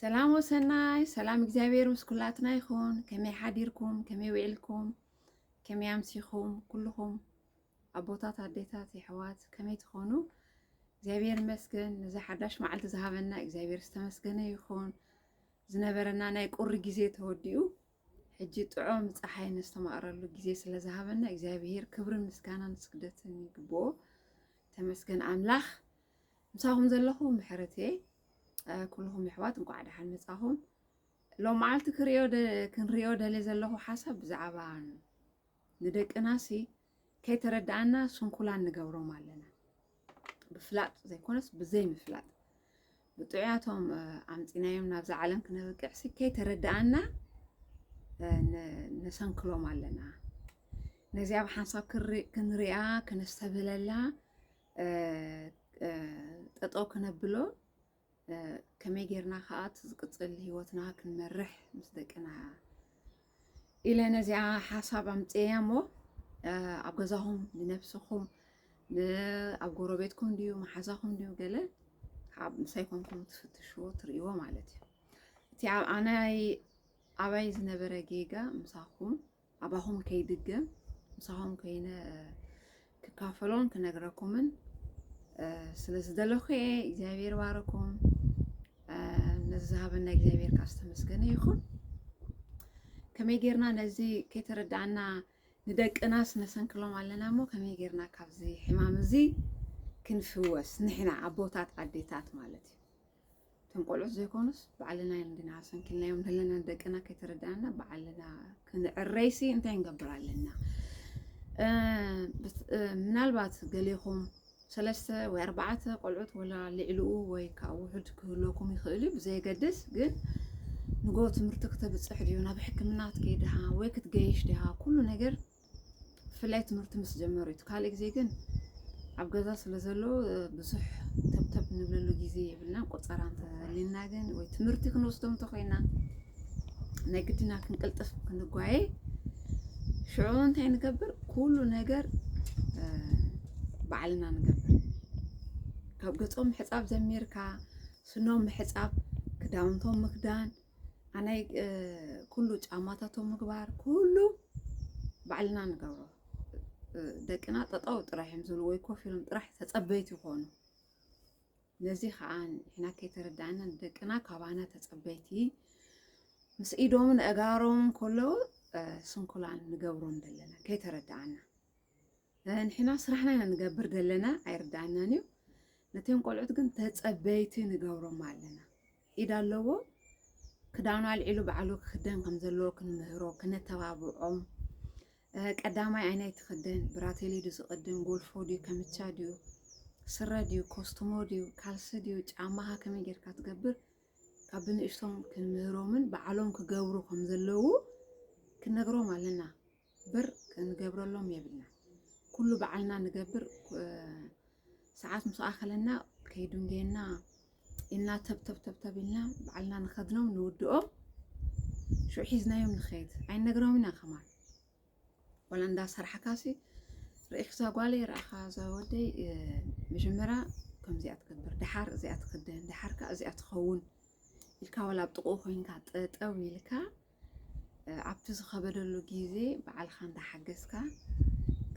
ሰላም ወሰናይ ሰላም እግዚአብሔር ምስኩላትና ይኹን ከመይ ሓዲርኩም ከመይ ውዕልኩም ከመይ ኣምሲኹም ኩልኹም ኣቦታት ኣዴታት ይሕዋት ከመይ ትኾኑ እግዚአብሔር ይመስገን ነዚ ሓዳሽ መዓልቲ ዝሃበና እግዚአብሔር ዝተመስገነ ይኹን ዝነበረና ናይ ቁሪ ግዜ ተወዲኡ ሕጂ ጥዑም ፀሓይ ንዝተማቕረሉ ግዜ ስለ ዝሃበና እግዚአብሔር ክብርን ምስጋናን ስግደትን ይግብኦ ተመስገን ኣምላኽ ምሳኹም ዘለኹም ምሕረትየ كلهم يحوات نقع دحين مصاهم لو معلت كنريو دلي زلهو حسب زعبان ندقناسي كي تردعنا سنكولان نغبرو مالنا بفلاط زي كونس بزي مفلاط بطعياتهم عمطينايم نابز عالم كنبقعسي كي تردعنا نسنكلو مالنا نزياب حنصاب كنريا كنستبللا تطو كنبلو كمي جيرنا خاط زقصل هيوتنا كنمرح مصدقنا الى نزع حساب امطيامو ابغزاهم لنفسهم اب غربيتكم ديو محزاهم ديو قال حاب مسايكمكم تفتشوا تريوا معناتي تي انا اباي زنبره جيجا مساهم اباهم كيدغ مساهم كاينه ككافلون كنغركمن ስለዚህ ደለኹ እግዚአብሔር ባረኩም ነዝሃበና እግዚአብሔር ካስተመስገነ ይኹን ከመይ ጌርና ነዚ ከተረዳዕና ንደቅናስ ነሰንክሎም ኣለና ሞ ከመይ ጌርና ካብዚ ሕማም እዚ ክንፍወስ ንሕና ኣቦታት ኣዴታት ማለት እዩ እቶም ቆልዑት ዘይኮኑስ ባዕልና እንድና ሰንኪልናዮም ዘለና ንደቅና ከተረዳዕና ባዕልና ክንዕረይሲ እንታይ ንገብር ኣለና ምናልባት ገሊኹም ثلاثة وأربعة قلعت ولا لعلو ويكاوحد كلكم يخلي بزي قدس قل نقول تمرتك تبتصحدي ونا بحكمنات كيدها ويك تجيش دها كل نجر فلايت مرت مسجمرت كالك زي قن عبقزاس لزلو بصح تب نبللو جيزي بلنا قصران لنا قن وتمرتك نوستم تخينا نقدنا كنقلطف كنقواي شعون تاي نكبر كل نجر بعلنا نقبل كاب قطعهم حساب زميركا سنوم حساب كداونتهم مكدان أنا كله جاماتهم مكبار كله بعلنا نقبل دكنا تطاوت راح يمزلوا ويكوفيلم راح تتصبيت يكونوا نزيخ عن هنا كي تردعنا دكنا كابانا تتصبيتي مسئيدهم من أجارهم كله سنكلان نقبرون دلنا كي تردعنا نحنا صرحنا نقبر دلنا عيردعنا نيو نتيم قلعت كن تتصبيتي نقبرو مالنا إذا لو كدانو العلو بعلو خدن كمزلو كنمهرو كنتوابعهم قدامي عيني تخدن براتيلي دو سقدم غولفو ديو كمتشا ديو سرا ديو كوستومو ديو كالس ديو جامها كمي جيركا تقبر كابن اشتم كنمهرو من بعلوم كقبرو كمزلو كنقرو مالنا بر كنقبرو لهم يبلنا كله بعلنا نقبر ساعات مساخلنا كيدون جينا إنا تب لنا بعلنا نخدنهم نودقهم شو حيزنا يوم نخيد عين نقرأ منا كمان ولا نداس هرحكاسي رأيك زاقوالي رأخا زاودي مجمرة كم زي أتكبر دحار زي أتخدن دحار كا زي أتخون الكا ولا بتقوه هنكا تقوي الكا عبتز خبرلو جيزي بعل خان دحجزكا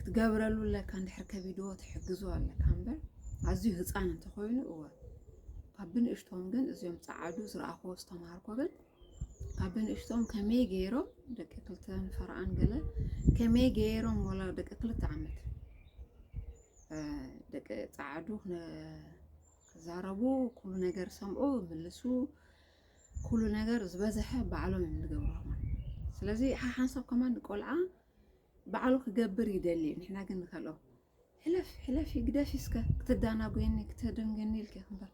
تقابرلو لك عند حركة فيديو تحجزوا على كامبر عزيز هزان انت خوين هو كابن اشتوم جن زيوم تعادو زرعه استماركو جن كابن اشتوم كمي جيرو دقيقتين فرعان قال كمي جيرو ولا دقيقة عمت دقيقة تعادو زاربو كل نجار سمعو بلسو كل نجار زبازحة بعلم من الجورهم سلازي حنصب كمان قلعة بعلو كجبر يدلي نحنا قلنا خلو حلف يقدافي سكا كتدانا بيني كتدنجني لك خبر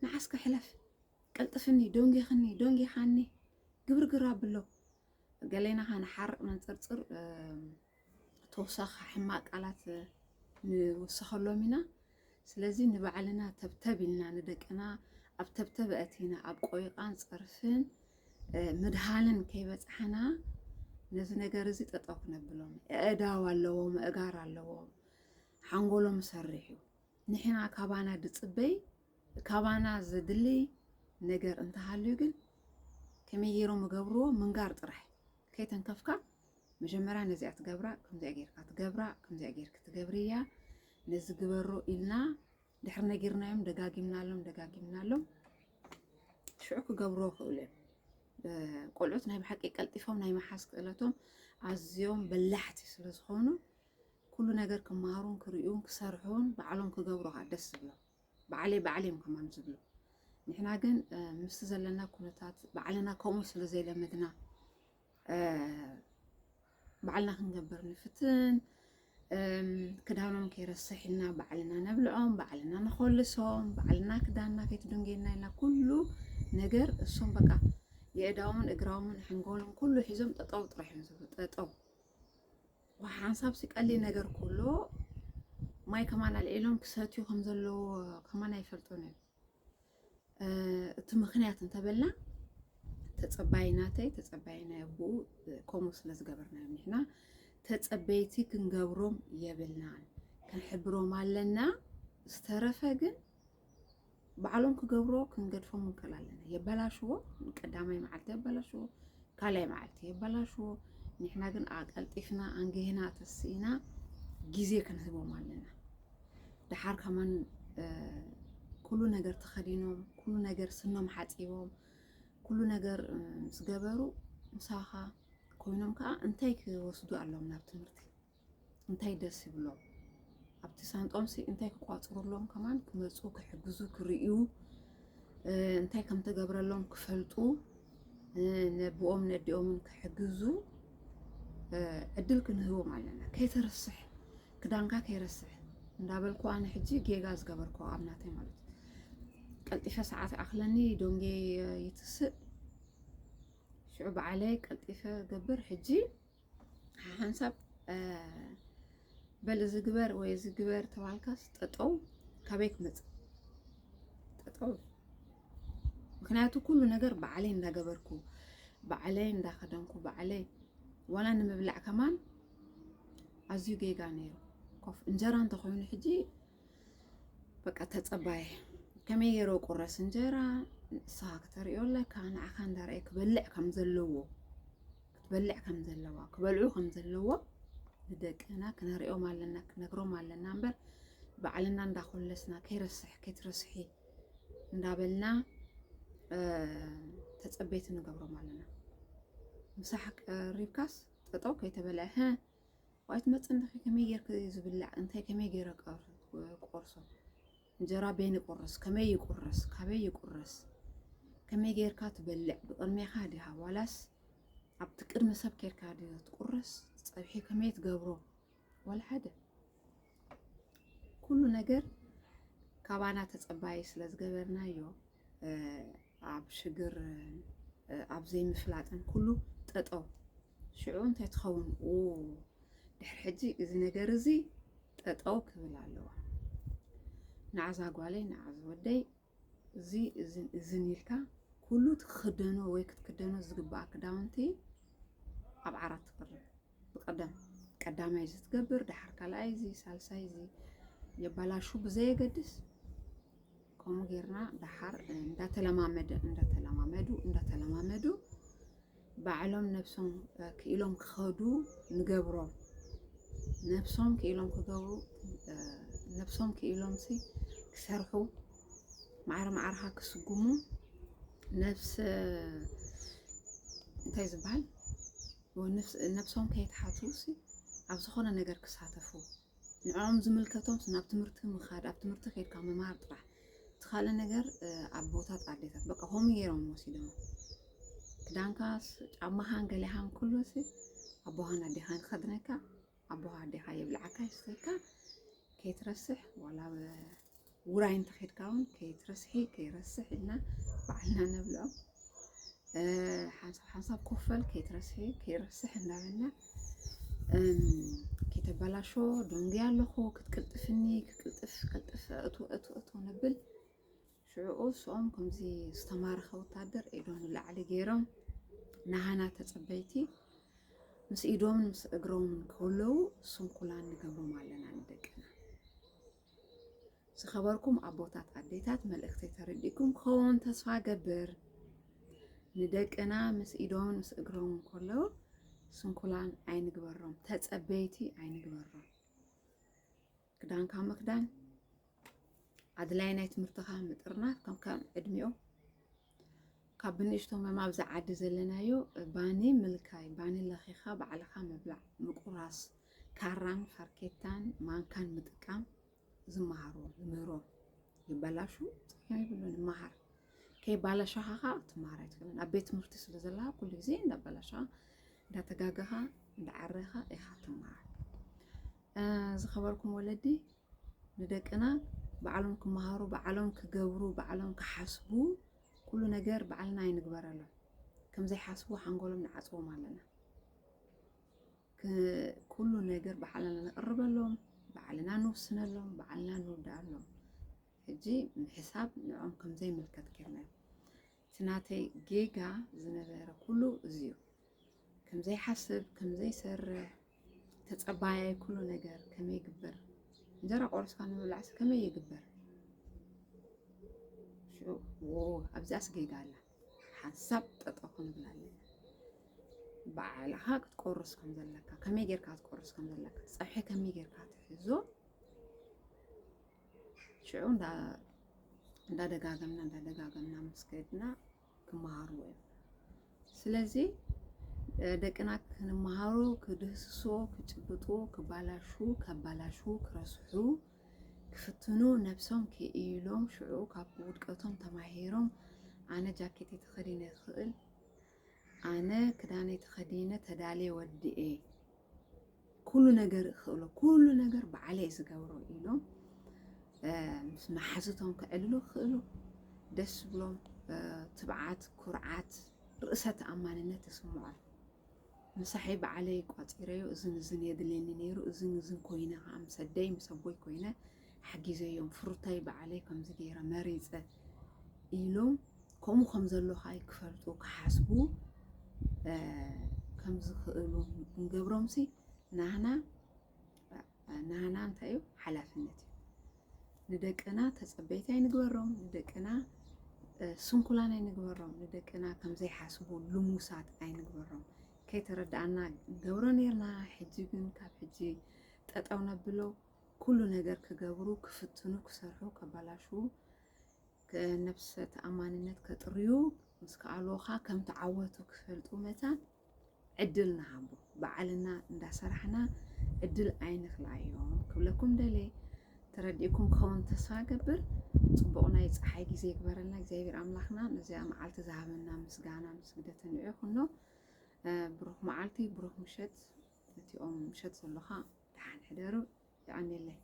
نعسك حلف قلطفني دونجي خاني قبر قراب له قالينا هان حرق من صرصر توسخ حماق علات نوسخلو منا سلازي نبعلنا تبتبلنا ندقنا اب تبتب اتينا اب قويقان صرفن مدهالن كيبصحنا نز ነገር እዚ ተጣውክ ነብሎም እዳው ኣለዎም እጋር ኣለዎም ሓንጎሎም ሰሪሑ ንሕና ካባና ድጽበይ ካባና ዝድሊ ነገር እንተሃልዩ ግን ከመይ ጌሮም ገብርዎ ምንጋር ጥራሕ ከይተንከፍካ መጀመሪያ ነዚኣ ትገብራ ከምዚኣ ጌርካ ትገብራ ከምዚኣ ጌርክ ትገብርያ ነዚ ግበሮ ኢልና ድሕሪ ነጊርናዮም ደጋጊምናሎም ሽዑ ክገብሮ ክእሉ ቆልዑት ናይ ብሓቂ ቀልጢፎም ናይ መሓዝ ክእለቶም ኣዝዮም በላሕቲ ስለ ዝኾኑ ኩሉ ነገር ክመሃሩን ክርእዩን ክሰርሑን ባዕሎም ክገብሩኻ ደስ ዝብሎም ባዕለዮም ከማን ዝብሉ ንሕና ግን ምስ ዘለና ኩነታት ባዕልና ከምኡ ስለ ዘይለመድና ባዕልና ክንገብር ንፍትን ክዳኖም ከይረስሕ ኢልና ባዕልና ነብልዖም ባዕልና ነኸልሶም ባዕልና ክዳንና ከይትድንጌና ኢልና ኩሉ ነገር እሶም በቃ የእዳውን እግራውን ሕንጎሎም ኩሉ ሒዞም ጠጠው ጥራሕዮም ዝብሉ ጠጠው ወሓንሳብ ሲቀሊ ነገር ኩሎ ማይ ከማን አልዒሎም ክሰትዩ ከም ዘለዎ ከማን ኣይፈልጡን እዮም እቲ ምክንያት እንተበልና ተጸባይናተይ ተጸባይና ይብኡ ከምኡ ስለ ዝገበርናዮም ንሕና ተጸበይቲ ክንገብሮም የብልናን ክንሕብሮም ኣለና ዝተረፈ ግን ባዕሎም ክገብሮ ክንገድፎም እንከላለና የበላሽዎ ቀዳማይ መዓልቲ የበላሽዎ ካልኣይ መዓልቲ የበላሽዎ ንሕና ግን አቀልጢፍና አንገህና ተስኢና ጊዜ ክንህቦም ኣለና ድሓር ከማን ኩሉ ነገር ተኸዲኖም ኩሉ ነገር ስኖም ሓፂቦም ኩሉ ነገር ምስገበሩ ምሳኻ ኮይኖም ከዓ እንታይ ክወስዱ ኣለዎም ናብ ትምህርቲ እንታይ ደስ ይብሎም ኣብቲ ሳንጦም እንታይ ክቋፅሩሎም ከማን ክመፁ ክሕግዙ ክርእዩ እንታይ ከም ተገብረሎም ክፈልጡ ነብኦም ነዲኦም ክሕግዙ ዕድል ክንህቦም ኣለና ከይተርስሕ ክዳንካ ከይረስሕ እንዳበልኩ ኣነ ሕጂ ጌጋ ዝገበርኩ ኣብናተይ ማለት ቀልጢፈ ሰዓት ኣኽለኒ ዶንጌ ይትስእ ሽዑ በዓለይ ቀልጢፈ ገብር ሕጂ ሓንሳብ በል ዝግበር ወይ ዝግበር ተባልካስ ጠጠው ካበይ ክመጽእ ጠጠው ምክንያቱ ኩሉ ነገር በዓለይ እንዳገበርኩ በዓለይ እንዳኸደንኩ በዓለይ ዋላ ንምብላዕ ከማን ኣዝዩ ጌጋ ነይሩ ኮፍ እንጀራ እንተኾይኑ ሕጂ በቃ ተጸባየ ከመይ ጌሮ ቁረስ እንጀራ ንስኻ ክተሪኦ ኣለካ ንዓኻ እንዳርአየ ክትበልዕ ከም ዘለዋ ክበልዑ ከም ዘለዎ ንደቅና ክነሪኦም ኣለና ክነግሮም ኣለና እምበር ባዕልና እንዳኮለስና ከይትረስሒ እንዳበልና ተጸበይቲ ንገብሮም ኣለና ምሳሕ ቀሪብካስ ጠጠው ከይተበልዐ ዋይት መፅንኺ ከመይ ጌርክ ዝብላዕ እንታይ ከመይ ጌረ ቆርሶ እንጀራ በይን ይቁረስ ከመይ ይቁረስ ካበይ ይቁረስ ከመይ ጌርካ ትበልዕ ብቅድሜኻ ዲኻ ዋላስ ኣብቲ ቅድሚ ሰብ ኬርካ ዲኻ ትቁረስ ፀብሒ ከመይ ትገብሮ ወላ ሓደ ኩሉ ነገር ካባና ተጸባይ ስለ ዝገበርናዮ ኣብ ሽግር ኣብ ዘይምፍላጥን ኩሉ ጠጠው ሽዑ እንታይ ትኸውን ድሕሪ ሕጂ እዚ ነገር እዚ ጠጠው ክብል ኣለዋ ንዓዛ ጓለይ ንዓዛ ወደይ እዚ ኒልካ ኩሉ ትክደኖ ወይ ክትክደኖ ዝግባእ ክዳውንቲ ኣብ ዓራት ትቅርብ ብቀደም ቀዳማይ ዝትገብር ድሓር ካልኣይ እዚ ሳልሳይ እዚ የባላሹ ብዘየገድስ ከምኡ ጌርና ድሓር እንዳተለማመዱ ባዕሎም ነብሶም ክኢሎም ክኸዱ ንገብሮም ነብሶም ክኢሎም ክገብሩ ነብሶም ክኢሎም ክሰርሑ ማዕረማዕርኻ ክስጉሙ ነፍስ እንታይ ዝበሃል ነብሶም ከይተሓትው ኣብ ዝኾነ ነገር ክሳተፉ ንዖም ዝምልከቶም ናብ ትምህርቲ ምኻድ ኣብ ትምህርቲ ከይድካ ምምሃር ጥራሕ ትኻለ ነገር ኣብ ቦታት ኣዴታት በቃ ሆም ጌሮም ወሲዶም ክዳንካስ ጫማኻን ገሊኻን ኩሉ ኣቦኻን ኣዴኻን ክኸድነካ ኣቦኻ ኣዴኻ የብልዓካ ይስተካ ከይትረስሕ ዋላ ውራይ እንተኸድካ እውን ከይረስሕ ኢልና ባዕልና ነብልዖም ሓንሳብ ኮፈል ከይረስሕ እንዳበልና ከይተበላሾ ዶንጌ ኣለኹ ክትቅልጥፍኒ ቅልጥፍ እቱ ነብል ሽዑኡ ስኦም ከምዚ ዝተማረኸ ወታደር ኢዶም ንላዕሊ ገይሮም ናሃና ተጸበይቲ ምስ ኢዶምን ምስ እግሮምን ክህልው እሱም ኩላን ንገብሮም ኣለና ንደቅና ዝኸበርኩም ኣቦታት ኣዴታት መልእኽተይ ተረዲእኩም ክኸውን ተስፋ ገብር ንደቅና ምስ ኢዶም ምስ እግሮም ከለዉ ስንኩላን ኣይንግበሮም ተጸበይቲ ኣይንግበሮም ክዳንካ ምክዳን ኣድላይ ናይ ትምህርትኻ ምጥርናፍ ከም ዕድሚኦም ካብ ብንእሽቶም ኣብ ዝዓዲ ዘለናዮ ባኒ ምልካይ ባኒ ለኺኻ ባዕልኻ ምብላዕ ምቁራስ ካራን ፋርኬታን ማንካን ምጥቃም ዝመሃሩ ዝምህሮም ይበላሹ ጽሕም ይብሉን ይመሃር ከይባላሻኻ ትመሃር ኣይትኽእልን ኣብ ቤት ትምህርቲ ስለ ዘለኻ ኩሉ ግዜ እንዳባላሻኻ እንዳተጋገኻ እንዳዓረኻ ኢኻ ትመሃር ዝኸበርኩም ወለዲ ንደቅና ባዕሎም ክመሃሩ ባዕሎም ክገብሩ ባዕሎም ክሓስቡ ኩሉ ነገር ባዕልና ይንግበረሎም ከምዘይ ሓስቡ ሓንጎሎም ንዓጽቦም ኣለና ኩሉ ነገር ባዕልና ነቕርበሎም ባዕልና ንውስነሎም ባዕልና ንውዳእሎም ሕጂ ምሕሳብ ንዖም ከምዘይ ምልከት ጌርና ትናተይ ጌጋ ዝነበረ ኩሉ እዝዩ ከምዘይ ሓስብ ከምዘይ ሰርሕ ተጸባያይ ኩሉ ነገር ከመይ ይግበር እንጀራ ቆርስካ ንምብላዕስ ከመይ ይግበር ኣብዚኣስ ጌጋ ኣላ ሓሳብ ጠጠኹ ንብላለ ባዕልኻ ክትቆርስ ከም ዘለካ ከመይ ጌርካ ክትቆርስ ከም ዘለካ ፀብሒ ከመይ ጌርካ ትሕዞ ሽዑ እንዳደጋገምና ምስ ከድና ክመሃሩ እዮም ስለዚ ደቅና ክንመሃሩ ክድህስሶ ክጭብጡ ክባላሹ ከባላሹ ክረስሑ ክፍትኑ ነብሶም ክኢሎም ሽዑ ካብ ውድቀቶም ተማሂሮም ኣነ ጃኬት ተኸዲነ ክእል ኣነ ክዳነይ ተኸዲነ ተዳልየ ወዲኤ ኩሉ ነገር ክእሎ ኩሉ ነገር ባዕለይ ዝገብሮ ኢሎም ምስ ማሓዝቶም ክዕልሉ ክእሉ ደስ ብሎም ትብዓት ኩርዓት ርእሰ ተኣማንነት ይስምዖም ምሳሐይ ባዕለይ ቋፂረዮ እዝን የድልየኒ ነይሩ እዝን ኮይነ ከዓ ምሰደይ ምሰቦይ ኮይነ ሓጊዘዮም ፍሩታይ ባዕለይ ከምዚ ገይረ መሪፀ ኢሎም ከምኡ ከም ዘለካ ይክፈልጡ ክሓስቡ ከምዚ ክእሉ እንገብሮምሲ ናህና እንታይ እዩ ሓላፍነት እዩ ንደቅና ተጸበይቲ ኣይንግበሮም ንደቅና ስንኩላን ኣይንግበሮም ንደቅና ከምዘይ ሓስቡ ልሙሳት ኣይንግበሮም ከይተረዳእና ገብሮ ነርና ሕጂ ግን ካብ ሕጂ ጠጠው ነብሎ ኩሉ ነገር ክገብሩ ክፍትኑ ክሰርሑ ከባላሹ ነፍሰ ተኣማንነት ከጥርዩ ምስ ከኣልዎኻ ከም ተዓወቱ ክፈልጡ መታን ዕድል ንሃቦ ባዕልና እንዳሰራሕና ዕድል ኣይንኽልኣዮም ክብለኩም ደለይ ተረዲእኩም ክኸውን ተስፋ ገብር ጽቡቕ ናይ ፀሓይ ግዜ ይግበረልና እግዚኣብሔር ኣምላኽና ነዚኣ መዓልቲ ዝሃበና ምስጋና ምስግደት ንዕዮ ይኹኖ ብሩኽ መዓልቲ ብሩኽ ምሸት እቲኦም ምሸት ዘለኻ ደሓን ሕደሩ ይኣንየለይ